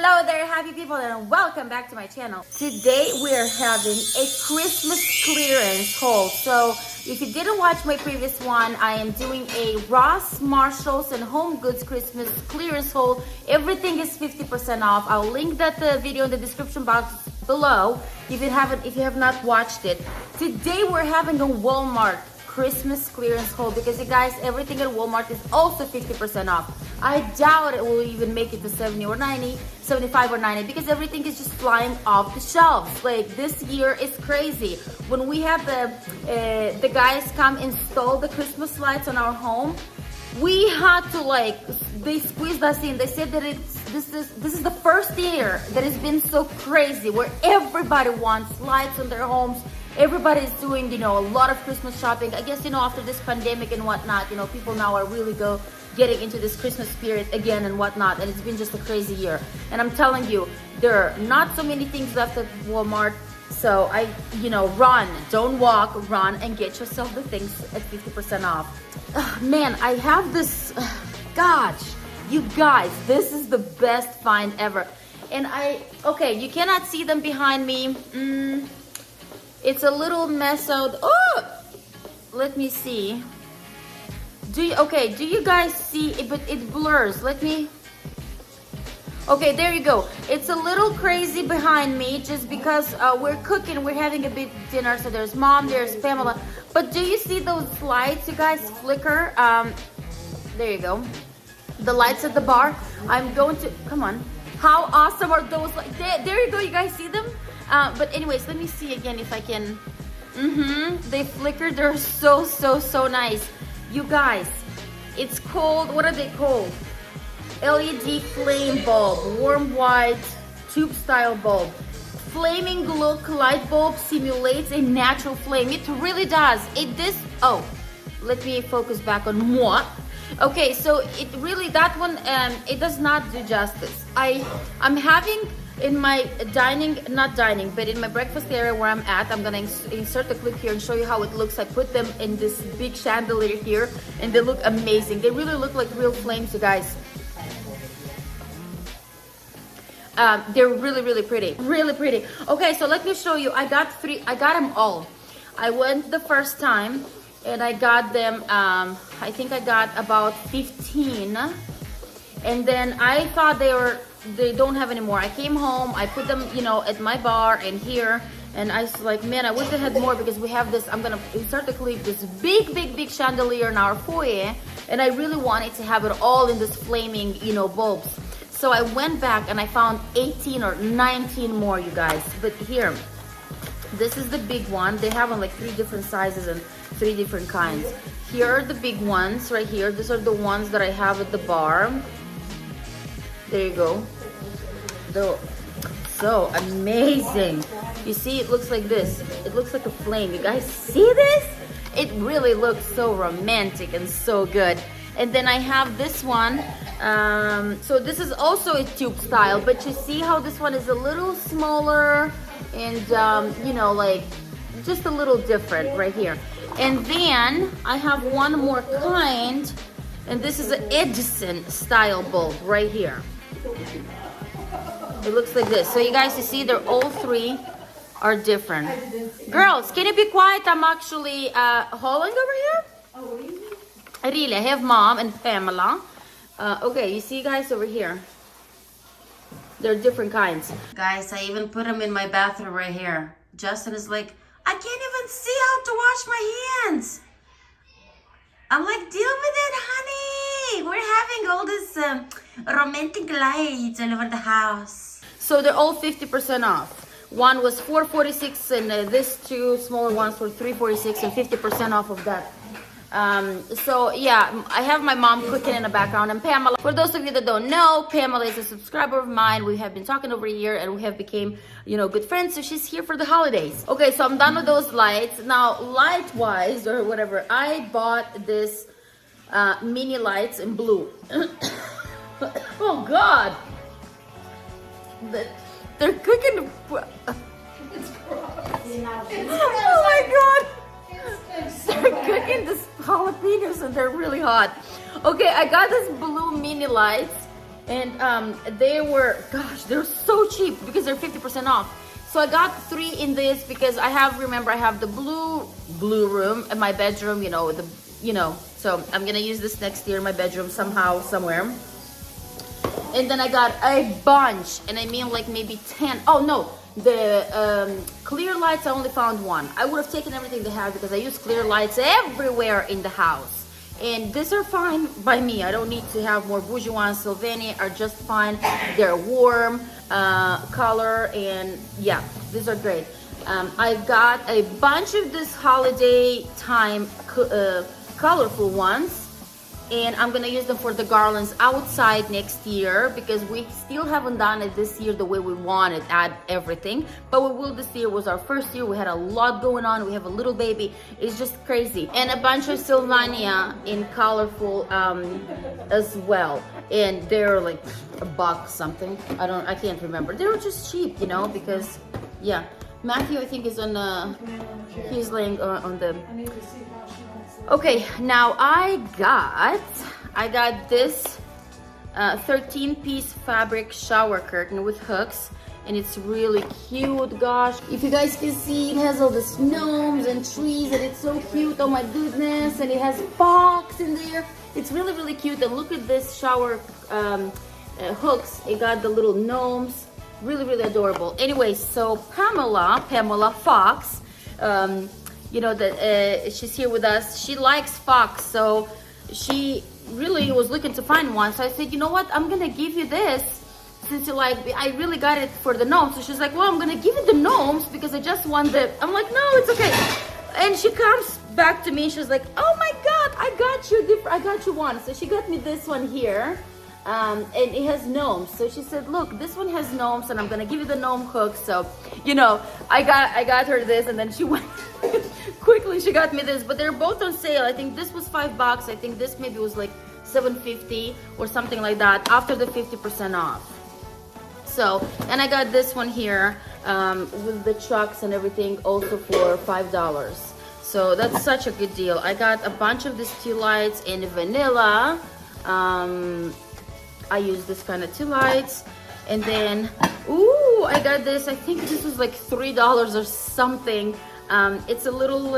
Hello there, happy people, and welcome back to my channel. Today we are having a Christmas clearance haul. So if you didn't watch my previous one, I am doing a Ross, Marshalls, and Home Goods Christmas clearance haul. Everything is 50% off. I'll link that video in the description box below if you have not watched it. Today we're having a Walmart Christmas clearance haul because you guys, everything at Walmart is also 50% off. I doubt it will even make it to 70 or 90, 75 or 90 because everything is just flying off the shelves. Like this year is crazy. When we had the guys come install the Christmas lights on our home, we had to they squeezed us in. They said that this is the first year that has been so crazy where everybody wants lights on their homes. Everybody's doing, a lot of Christmas shopping. I guess, after this pandemic and whatnot, people now are really getting into this Christmas spirit again and whatnot. And it's been just a crazy year. And I'm telling you, there are not so many things left at Walmart. So run, don't walk, run and get yourself the things at 50% off. Man, I have this, gosh, you guys, this is the best find ever. And okay, you cannot see them behind me. It's a little mess out. Oh, let me see. Do you guys see it? But it blurs. Okay, there you go. It's a little crazy behind me just because we're cooking. We're having a big dinner. So there's Mom, there's Pamela. But do you see those lights, you guys, flicker? There you go. The lights at the bar. I'm going to, come on. How awesome are those? There you go. You guys see them? But anyways, let me see again if I can. They flicker. They're so nice. You guys, it's called, what are they called? LED flame bulb, warm white tube style bulb. Flaming look light bulb simulates a natural flame. It really does. Oh, let me focus back on moi. Okay, so it really, that one, it does not do justice. I'm having in my but in my breakfast area where I'm at, I'm gonna insert the clip here and show you how it looks. I put them in this big chandelier here and they look amazing. They really look like real flames, you guys. They're really pretty, really pretty. Okay, so let me show you. I got them all. I went the first time and I got them, I think I got about 15, and then I thought they don't have any more. I came home, I put them, at my bar and here, and I was like, man, I wish I had more because we have this, I'm gonna insert the clip, this big chandelier in our foyer, and I really wanted to have it all in this flaming, bulbs. So I went back and I found 18 or 19 more, you guys. But here, this is the big one. They have them like 3 different sizes and 3 different kinds. Here are the big ones right here. These are the ones that I have at the bar. There you go. So amazing. You see, it looks like this. It looks like a flame. You guys see this? It really looks so romantic and so good. And then I have this one. So this is also a tube style, but you see how this one is a little smaller and, just a little different right here. And then I have one more kind, and this is an Edison style bulb right here. It looks like this. So you guys, you see, they're all 3 are different. Girls, can you be quiet? I'm actually hauling over here. Oh, what do you mean? Really, I have Mom and Pamela. Okay, you see, guys, over here. They're different kinds. Guys, I even put them in my bathroom right here. Justin is like, I can't even see how to wash my hands. I'm like, deal with it, honey. We're having all this romantic lights all over the house. So they're all 50% off. One was $4.46 and these 2 smaller ones were $3.46 and 50% off of that. So yeah, I have my mom cooking in the background, and Pamela, for those of you that don't know, Pamela is a subscriber of mine. We have been talking over a year and we have became, good friends. So she's here for the holidays. Okay, so I'm done with those lights. Now, light wise or whatever, I bought this mini lights in blue. Oh God, they're cooking. It's gross. Oh my God. They're cooking this jalapenos and they're really hot. Okay, I got this blue mini lights And they were, gosh, they're so cheap because they're 50% off. So I got 3 in this because I have, remember, I have the blue room in my bedroom, so I'm gonna use this next year in my bedroom somehow, somewhere. And then I got a bunch, and I mean like maybe 10. Oh no, the clear lights, I only found 1. I would have taken everything they have because I use clear lights everywhere in the house. And these are fine by me. I don't need to have more bougie ones. Sylvania are just fine. They're warm color, and yeah, these are great. I got a bunch of this holiday time colorful ones, and I'm gonna use them for the garlands outside next year because we still haven't done it this year the way we wanted, add everything, but we will. This year was our first year. We had a lot going on. We have a little baby. It's just crazy. And a bunch of Sylvania in colorful as well, and they're like $1 something. I can't remember. They were just cheap, because yeah, Matthew I think is on he's laying on the. I need to see how she wants it. Okay, now I got this 13-piece fabric shower curtain with hooks, and it's really cute. Gosh, if you guys can see, it has all these gnomes and trees, and it's so cute. Oh my goodness, and it has fox in there. It's really, really cute. And look at this shower hooks. It got the little gnomes. Really, really adorable. Anyway, so Pamela Fox, she's here with us. She likes fox, so she really was looking to find one. So I said, you know what, I'm gonna give you this since you like. I really got it for the gnomes. So she's like, well, I'm gonna give you the gnomes because I just want the. I'm like, no, it's okay. And she comes back to me. She's like, oh my God, I got you one. So she got me this one here. And it has gnomes. So she said, look, this one has gnomes, and I'm gonna give you the gnome hook. So I got her this, and then she went quickly. She got me this, but they're both on sale. I think this was $5. I think this maybe was like $7.50 or something like that after the 50% off. So, and I got this one here with the trucks and everything also for $5. So that's such a good deal. I got a bunch of these tea lights in vanilla. I use this kind of 2 lights, and then I got this. I think this was like $3 or something. It's a little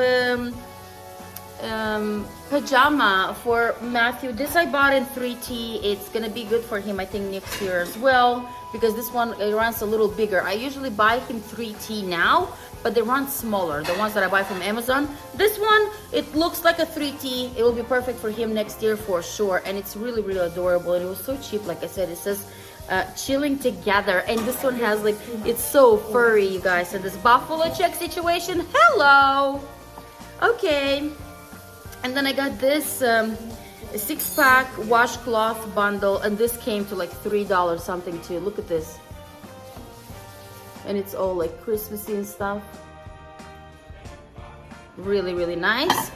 pajama for Matthew. This I bought in 3T. It's gonna be good for him, I think, next year as well, because this one, it runs a little bigger. I usually buy him 3T now, but they run smaller, the ones that I buy from Amazon. This one, it looks like a 3T. It will be perfect for him next year for sure, and it's really, really adorable, and it was so cheap. Like I said, it says chilling together, and this one has like, it's so furry, you guys. And this buffalo check situation, hello. Okay, and then I got this 6-pack washcloth bundle, and this came to like $3 something too. Look at this. And it's all like Christmassy and stuff. Really, really nice.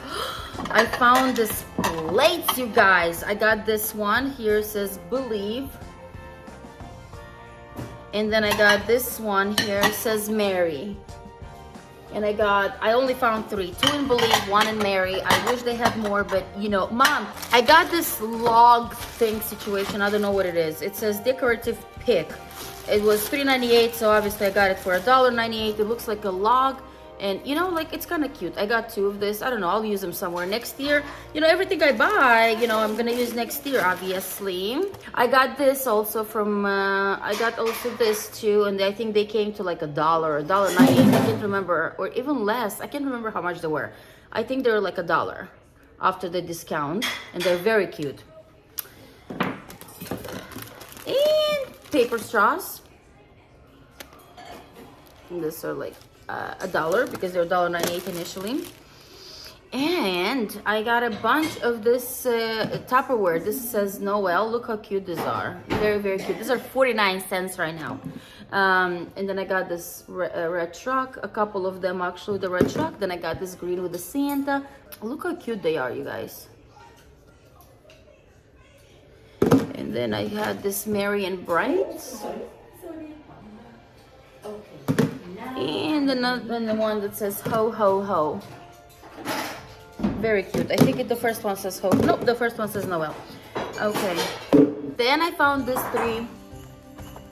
I found this plates, you guys. I got this one here, says believe. And then I got this one here, says Mary. And I only found 3, 2 in believe, 1 in Mary. I wish they had more, but Mom, I got this log thing situation. I don't know what it is. It says decorative pick. It was $3.98, so obviously I got it for $1.98. It looks like a log, and like it's kind of cute. I got 2 of this. I don't know, I'll use them somewhere next year. Everything I buy, I'm gonna use next year, obviously. I got this also from I got also this too, and I think they came to like $1 or $1.98. I can't remember, or even less. I can't remember how much they were. I think they were like $1 after the discount, and they're very cute. And paper straws. And these are like $1 because they're $1.98 initially. And I got a bunch of this Tupperware. This says Noel. Look how cute these are. Very, very cute. These are 49 cents right now. And then I got this red truck. A couple of them actually, the red truck. Then I got this green with the Santa. Look how cute they are, you guys. And then I had this Merry and Bright. And the one that says ho ho ho. Very cute. I think the first one says ho. Nope, the first one says Noel. Okay. Then I found these 3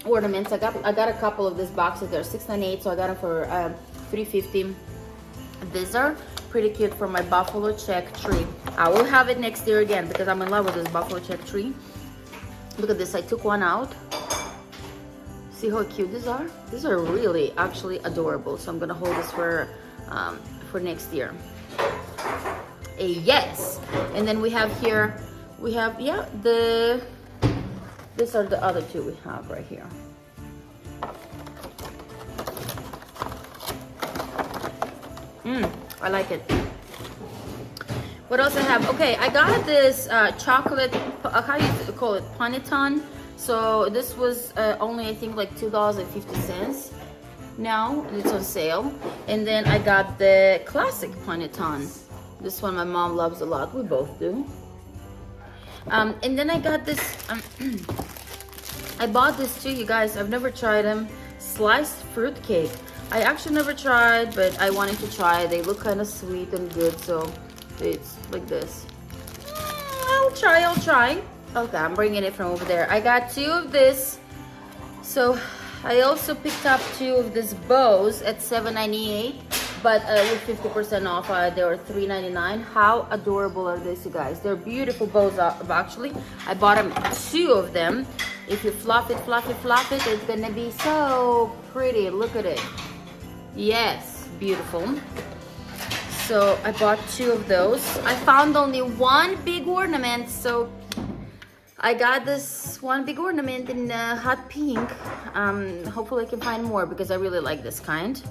ornaments. I got a couple of these boxes. They're $6.98, so I got them for $3.50. These are pretty cute for my buffalo check tree. I will have it next year again because I'm in love with this buffalo check tree. Look at this. I took one out. See how cute these are? These are really actually adorable. So I'm gonna hold this for next year. Yes. And then we have here, these are the other 2 we have right here. I like it. What else I have? Okay, I got this chocolate, how do you call it? Panettone. So this was only, I think, like $2.50 now. It's on sale. And then I got the classic panettone. This one my mom loves a lot. We both do. And then I got this, I bought this too, you guys. I've never tried them. Sliced fruit cake. I actually never tried, but I wanted to try. They look kind of sweet and good, so it's like this. I'll try. Okay, I'm bringing it from over there. I got 2 of this. So I also picked up 2 of these bows at $7.98, but with 50% off, they were $3.99. How adorable are these, you guys? They're beautiful bows, actually. I bought 2 of them. If you fluff it, it's gonna be so pretty. Look at it. Yes, beautiful. So I bought 2 of those. I found only 1 big ornament, so I got this 1 big ornament in hot pink. Hopefully I can find more because I really like this kind.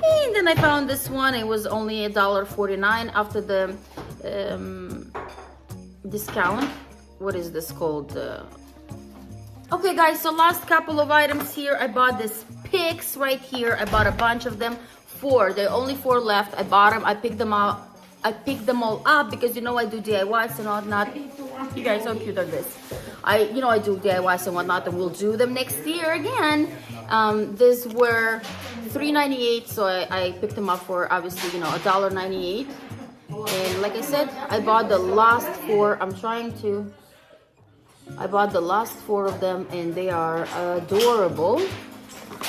And then I found this one. It was only $1.49 after the discount. What is this called? Okay guys, so last couple of items here. I bought this picks right here. I bought a bunch of them. 4. There are only 4 left. I bought them. I picked them out. I picked them all up because you know I do DIYs and whatnot. You guys, how cute are this? I do DIYs and whatnot, and we'll do them next year again. These were $3.98, so I picked them up for obviously $1.98. And like I said, I bought the last 4. I bought the last 4 of them, and they are adorable.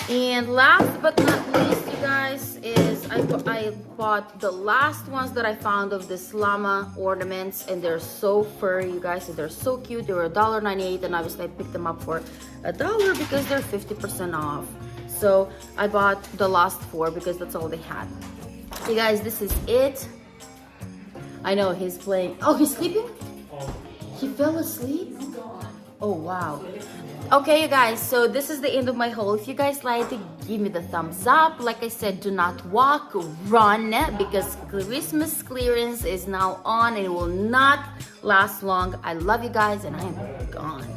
And last but not least, you guys, is I bought the last ones that I found of this llama ornaments, and they're so furry, you guys. They're so cute. They were $1.98, and obviously I picked them up for $1 because they're 50% off. So I bought the last 4 because that's all they had. You guys, this is it. I know he's playing. Oh, he's sleeping? He fell asleep? Oh, wow. Okay, you guys, so this is the end of my haul. If you guys liked it, give me the thumbs up. Like I said, do not walk, run, because Christmas clearance is now on and it will not last long. I love you guys, and I am gone.